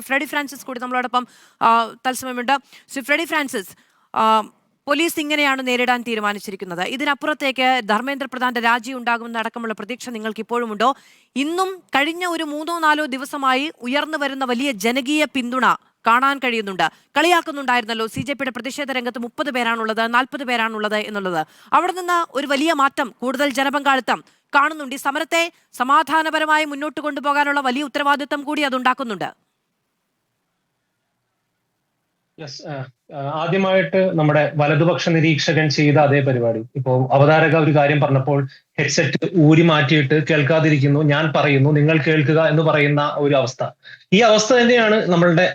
Freddy Francis കൂടി നമ്മളോടൊപ്പം തത്സമയമുണ്ട്. Shri Freddy Francis, police ഇങ്ങനെയാണ് നേരിടാൻ തീരുമാനിച്ചിരിക്കുന്നത്. ഇതിനപ്പുറത്തേക്ക് ധർമ്മേന്ദ്ര പ്രധാന്റെ രാജി ഉണ്ടാകുമെന്ന അടക്കമുള്ള പ്രതീക്ഷ നിങ്ങൾക്ക് ഇപ്പോഴുമുണ്ടോ? ഇന്നും കഴിഞ്ഞ ഒരു 3-4 ദിവസമായി ഉയർന്നു വരുന്ന വലിയ ജനകീയ പിന്തുണ കാണാൻ കഴിയുന്നുണ്ട്. കളിയാക്കുന്നുണ്ടായിരുന്നല്ലോ, CJPയുടെ പ്രതിഷേധ രംഗത്ത് 30 പേരാണുള്ളത്, 40 പേരാണുള്ളത് എന്നുള്ളത്. അവിടെ നിന്ന് ഒരു വലിയ മാറ്റം, കൂടുതൽ ജനപങ്കാളിത്തം കാണുന്നുണ്ട്. ഈ സമരത്തെ സമാധാനപരമായി മുന്നോട്ട് കൊണ്ടുപോകാനുള്ള വലിയ ഉത്തരവാദിത്തം കൂടി അതുണ്ടാക്കുന്നുണ്ട്. ആദ്യമായിട്ട് നമ്മുടെ വലതുപക്ഷ നിരീക്ഷകൻ ചെയ്ത അതേ പരിപാടി. ഇപ്പോ അവതാരക ഒരു കാര്യം പറഞ്ഞപ്പോൾ ഹെഡ്സെറ്റ് ഊരി മാറ്റിയിട്ട് കേൾക്കാതിരിക്കുന്നു, ഞാൻ പറയുന്നു നിങ്ങൾ കേൾക്കുക എന്ന് പറയുന്ന ഒരു അവസ്ഥ. ഈ അവസ്ഥ തന്നെയാണ് നമ്മളുടെ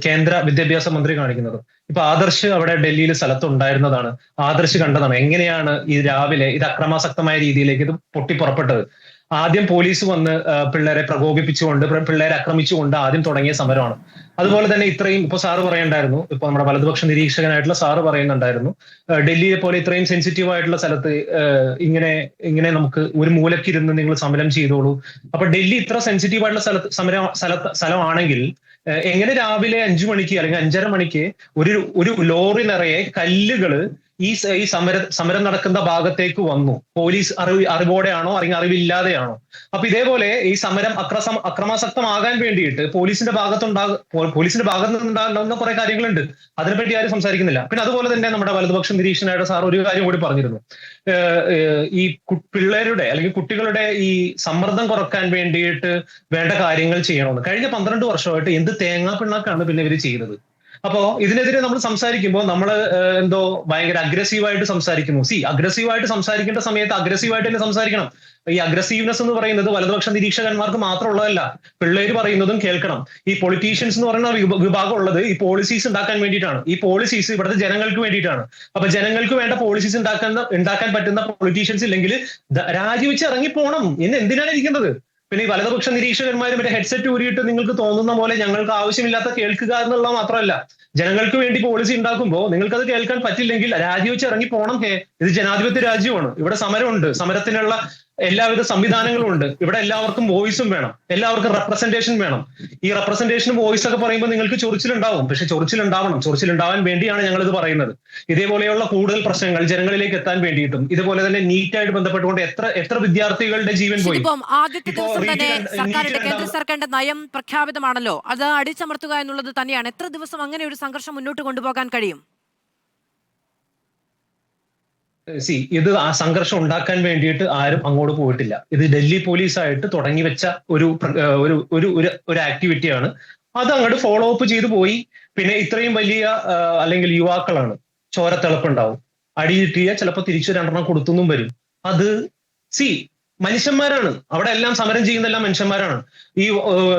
കേന്ദ്ര വിദ്യാഭ്യാസ മന്ത്രി കാണിക്കുന്നത്. ഇപ്പൊ ആദർശ് അവിടെ ഡൽഹിയിൽ സ്ഥലത്തുണ്ടായിരുന്നതാണ്. ആദർശ് കണ്ടതാണ് എങ്ങനെയാണ് ഈ രാവിലെ ഇത് അക്രമാസക്തമായ രീതിയിലേക്ക് ഇത് പൊട്ടിപ്പുറപ്പെട്ടത്. ആദ്യം പോലീസ് വന്ന് പിള്ളേരെ പ്രകോപിപ്പിച്ചുകൊണ്ട്, പിള്ളേരെ ആക്രമിച്ചുകൊണ്ട് ആദ്യം തുടങ്ങിയ സമരമാണ്. അതുപോലെ തന്നെ ഇത്രയും ഇപ്പൊ സാറ് പറയണ്ടായിരുന്നു, ഇപ്പൊ നമ്മുടെ വലതുപക്ഷ നിരീക്ഷകനായിട്ടുള്ള സാറ് പറയുന്നുണ്ടായിരുന്നു, ഡൽഹിയെ പോലെ ഇത്രയും സെൻസിറ്റീവ് ആയിട്ടുള്ള സ്ഥലത്ത് ഇങ്ങനെ നമുക്ക് ഒരു മൂലക്കിരുന്ന് നിങ്ങൾ സമരം ചെയ്തോളൂ. അപ്പൊ ഡൽഹി ഇത്ര സെൻസിറ്റീവ് ആയിട്ടുള്ള സ്ഥലമാണെങ്കിൽ എങ്ങനെ രാവിലെ 5 മണിക്ക് അല്ലെങ്കിൽ 5:30 മണിക്ക് ഒരു ലോറി നിറയെ കല്ലുകള് ഈ സമരം നടക്കുന്ന ഭാഗത്തേക്ക് വന്നു? പോലീസ് അറിവോടെയാണോ അല്ലെങ്കിൽ അറിവില്ലാതെയാണോ? അപ്പൊ ഇതേപോലെ ഈ സമരം അക്രമാസക്തമാകാൻ വേണ്ടിയിട്ട് പോലീസിന്റെ ഭാഗത്ത് നിന്നുണ്ടാകുന്ന കുറെ കാര്യങ്ങളുണ്ട്. അതിനെപ്പറ്റി ആരും സംസാരിക്കുന്നില്ല. പിന്നെ അതുപോലെ തന്നെ നമ്മുടെ വലതുപക്ഷ നിരീക്ഷകനായിട്ട് സാർ ഒരു കാര്യം കൂടി പറഞ്ഞിരുന്നു, ഈ പിള്ളേരുടെ അല്ലെങ്കിൽ കുട്ടികളുടെ ഈ സമ്മർദ്ദം കുറക്കാൻ വേണ്ടിയിട്ട് വേണ്ട കാര്യങ്ങൾ ചെയ്യണമെന്ന്. കഴിഞ്ഞ 12 വർഷമായിട്ട് എന്ത് തേങ്ങാ പിണ്ണാക്കാണ് പിന്നെ ഇവര് ചെയ്തത്? അപ്പോ ഇതിനെതിരെ നമ്മൾ സംസാരിക്കുമ്പോൾ നമ്മൾ എന്തോ ഭയങ്കര അഗ്രസീവായിട്ട് സംസാരിക്കുന്നു. അഗ്രസീവായിട്ട് സംസാരിക്കേണ്ട സമയത്ത് അഗ്രസീവായിട്ട് തന്നെ സംസാരിക്കണം. ഈ അഗ്രസീവ്നെസ് എന്ന് പറയുന്നത് വലതുപക്ഷ നിരീക്ഷകന്മാർക്ക് മാത്രമുള്ളതല്ല, പിള്ളേര് പറയുന്നതും കേൾക്കണം. ഈ പൊളിറ്റീഷ്യൻസ് എന്ന് പറയുന്ന വിഭാഗം ഉള്ളത് ഈ പോളിസീസ് ഉണ്ടാക്കാൻ വേണ്ടിയിട്ടാണ്. ഈ പോളിസീസ് ഇവിടുത്തെ ജനങ്ങൾക്ക് വേണ്ടിയിട്ടാണ്. അപ്പൊ ജനങ്ങൾക്ക് വേണ്ട പോളിസീസ് ഉണ്ടാക്കാൻ പറ്റുന്ന പൊളിറ്റീഷ്യൻസ് ഇല്ലെങ്കിൽ രാജിവെച്ച് ഇറങ്ങിപ്പോണം എന്ന് എന്തിനാണ് ഇരിക്കുന്നത്? പിന്നെ ഈ വലതുപക്ഷ നിരീക്ഷകന്മാരും മറ്റേ ഹെഡ്സെറ്റ് ഊരിയിട്ട് നിങ്ങൾക്ക് തോന്നുന്ന പോലെ ഞങ്ങൾക്ക് ആവശ്യമില്ലാത്ത കേൾക്കുക എന്നുള്ളത് മാത്രമല്ല, ജനങ്ങൾക്ക് വേണ്ടി പോളിസി ഉണ്ടാക്കുമ്പോൾ നിങ്ങൾക്കത് കേൾക്കാൻ പറ്റില്ലെങ്കിൽ രാജിവെച്ച് ഇറങ്ങി പോണം. ഇത് ജനാധിപത്യ രാജ്യമാണ്. ഇവിടെ സമരമുണ്ട്, സമരത്തിനുള്ള എല്ലാവിധ സംവിധാനങ്ങളും ഉണ്ട്. ഇവിടെ എല്ലാവർക്കും വോയിസും വേണം, എല്ലാവർക്കും റെപ്രസെന്റേഷൻ വേണം. ഈ റെപ്രസെന്റേഷനും വോയിസ് ഒക്കെ പറയുമ്പോൾ നിങ്ങൾക്ക് ചൊറിച്ചിലുണ്ടാവും. പക്ഷെ ചൊറിച്ചിലുണ്ടാവാൻ വേണ്ടിയാണ് ഞങ്ങൾ ഇത് പറയുന്നത്. ഇതേപോലെയുള്ള കൂടുതൽ പ്രശ്നങ്ങൾ ജനങ്ങളിലേക്ക് എത്താൻ വേണ്ടിയിട്ടും ഇതുപോലെ തന്നെ നീറ്റായിട്ട് ബന്ധപ്പെട്ടുകൊണ്ട് എത്ര വിദ്യാർത്ഥികളുടെ ജീവൻ പോയി. ആദ്യത്തെ ദിവസം തന്നെ കേന്ദ്ര സർക്കാരിന്റെ നയം പ്രഖ്യാപിതമാണല്ലോ, അത് അടിച്ചമർത്തുക എന്നുള്ളത് തന്നെയാണ്. എത്ര ദിവസം അങ്ങനെ ഒരു സംഘർഷം മുന്നോട്ട് കൊണ്ടുപോകാൻ കഴിയും? ഇത് ആ സംഘർഷം ഉണ്ടാക്കാൻ വേണ്ടിയിട്ട് ആരും അങ്ങോട്ട് പോയിട്ടില്ല. ഇത് ഡൽഹി പോലീസായിട്ട് തുടങ്ങി വെച്ച ഒരു ആക്ടിവിറ്റിയാണ്. അത് അങ്ങോട്ട് ഫോളോ അപ്പ് ചെയ്തു പോയി. പിന്നെ ഇത്രയും വലിയ അല്ലെങ്കിൽ യുവാക്കളാണ്, ചോരത്തിളപ്പുണ്ടാവും, അടിയിട്ടിയ ചിലപ്പോൾ തിരിച്ചു 2 കൊടുത്തൊന്നും വരും. അത് മനുഷ്യന്മാരാണ്. അവിടെ എല്ലാം സമരം ചെയ്യുന്നതെല്ലാം മനുഷ്യന്മാരാണ്. ഈ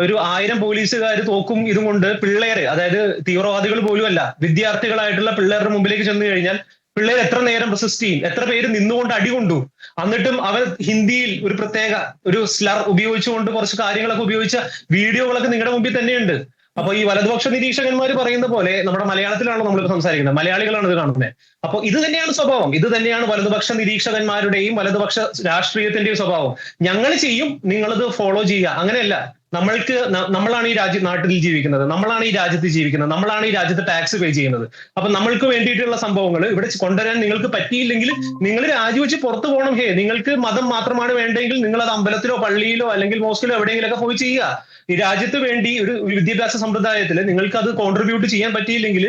ഒരു 1000 പോലീസുകാർ തോക്കും ഇതും കൊണ്ട് പിള്ളേരെ, അതായത് തീവ്രവാദികൾ പോലും അല്ല, വിദ്യാർത്ഥികളായിട്ടുള്ള പിള്ളേരുടെ മുമ്പിലേക്ക് ചെന്ന് കഴിഞ്ഞാൽ പിള്ളേർ എത്ര നേരം റെസിസ്റ്റ് ചെയ്യും? എത്ര പേര് നിന്നുകൊണ്ട് അടികൊണ്ടു? എന്നിട്ടും അവർ ഹിന്ദിയിൽ ഒരു പ്രത്യേക ഒരു സ്ലർ ഉപയോഗിച്ചുകൊണ്ട് കുറച്ച് കാര്യങ്ങളൊക്കെ ഉപയോഗിച്ച വീഡിയോകളൊക്കെ നിങ്ങളുടെ മുമ്പിൽ തന്നെയുണ്ട്. അപ്പൊ ഈ വലതുപക്ഷ നിരീക്ഷകന്മാർ പറയുന്ന പോലെ നമ്മുടെ മലയാളത്തിലാണോ നമ്മൾ സംസാരിക്കുന്നത്? മലയാളികളാണ് ഇത് കാണുന്നത്. അപ്പൊ ഇത് തന്നെയാണ് സ്വഭാവം. ഇത് തന്നെയാണ് വലതുപക്ഷ നിരീക്ഷകന്മാരുടെയും വലതുപക്ഷ രാഷ്ട്രീയത്തിന്റെയും സ്വഭാവം. ഞങ്ങൾ ചെയ്യും, നിങ്ങളത് ഫോളോ ചെയ്യുക. അങ്ങനെയല്ല. നമ്മളാണ് ഈ നാട്ടിൽ ജീവിക്കുന്നത്, നമ്മളാണ് ഈ രാജ്യത്ത് ജീവിക്കുന്നത്, നമ്മളാണ് ഈ രാജ്യത്ത് ടാക്സ് പേ ചെയ്യുന്നത്. അപ്പൊ നമ്മൾക്ക് വേണ്ടിയിട്ടുള്ള സംഭവങ്ങൾ ഇവിടെ കൊണ്ടുവരാൻ നിങ്ങൾക്ക് പറ്റിയില്ലെങ്കിൽ നിങ്ങൾ രാജിവെച്ച് പുറത്തു പോകണം. നിങ്ങൾക്ക് മതം മാത്രമാണ് വേണ്ടെങ്കിൽ നിങ്ങൾ അത് അമ്പലത്തിലോ പള്ളിയിലോ അല്ലെങ്കിൽ മോസ്കിലോ എവിടെയെങ്കിലൊക്കെ പോയി ചെയ്യുക. ഈ രാജ്യത്ത് വേണ്ടി ഒരു വിദ്യാഭ്യാസ സമ്പ്രദായത്തിൽ നിങ്ങൾക്ക് അത് കോൺട്രിബ്യൂട്ട് ചെയ്യാൻ പറ്റിയില്ലെങ്കിൽ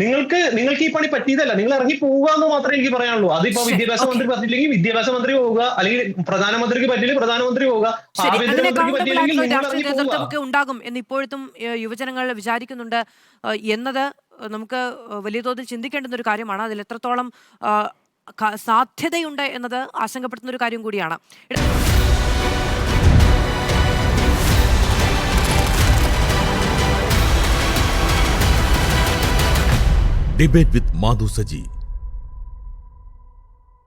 നിങ്ങൾക്ക് ഈ പണി പറ്റിയതല്ല, നിങ്ങൾ ഇറങ്ങി പോവുക എന്ന് മാത്രമേ എനിക്ക് പറയാനുള്ളൂ. അതിപ്പോ വിദ്യാഭ്യാസ മന്ത്രി പറ്റില്ലെങ്കിൽ വിദ്യാഭ്യാസ മന്ത്രി പോവുക, അല്ലെങ്കിൽ പ്രധാനമന്ത്രിക്ക് പറ്റില്ലെങ്കിൽ പ്രധാനമന്ത്രി പോവുക, ആഭ്യന്തരമന്ത്രിക്ക് പറ്റിയില്ലെങ്കിൽ നേതൃത്വമൊക്കെ ഉണ്ടാകും എന്ന് ഇപ്പോഴത്തും യുവജനങ്ങൾ വിചാരിക്കുന്നുണ്ട് എന്നത് നമുക്ക് വലിയ തോതിൽ ചിന്തിക്കേണ്ടുന്ന ഒരു കാര്യമാണ്. അതിൽ എത്രത്തോളം സാധ്യതയുണ്ട് എന്നത് ആശങ്കപ്പെടുത്തുന്ന ഒരു കാര്യം കൂടിയാണ്. Debate with Madhu Saji.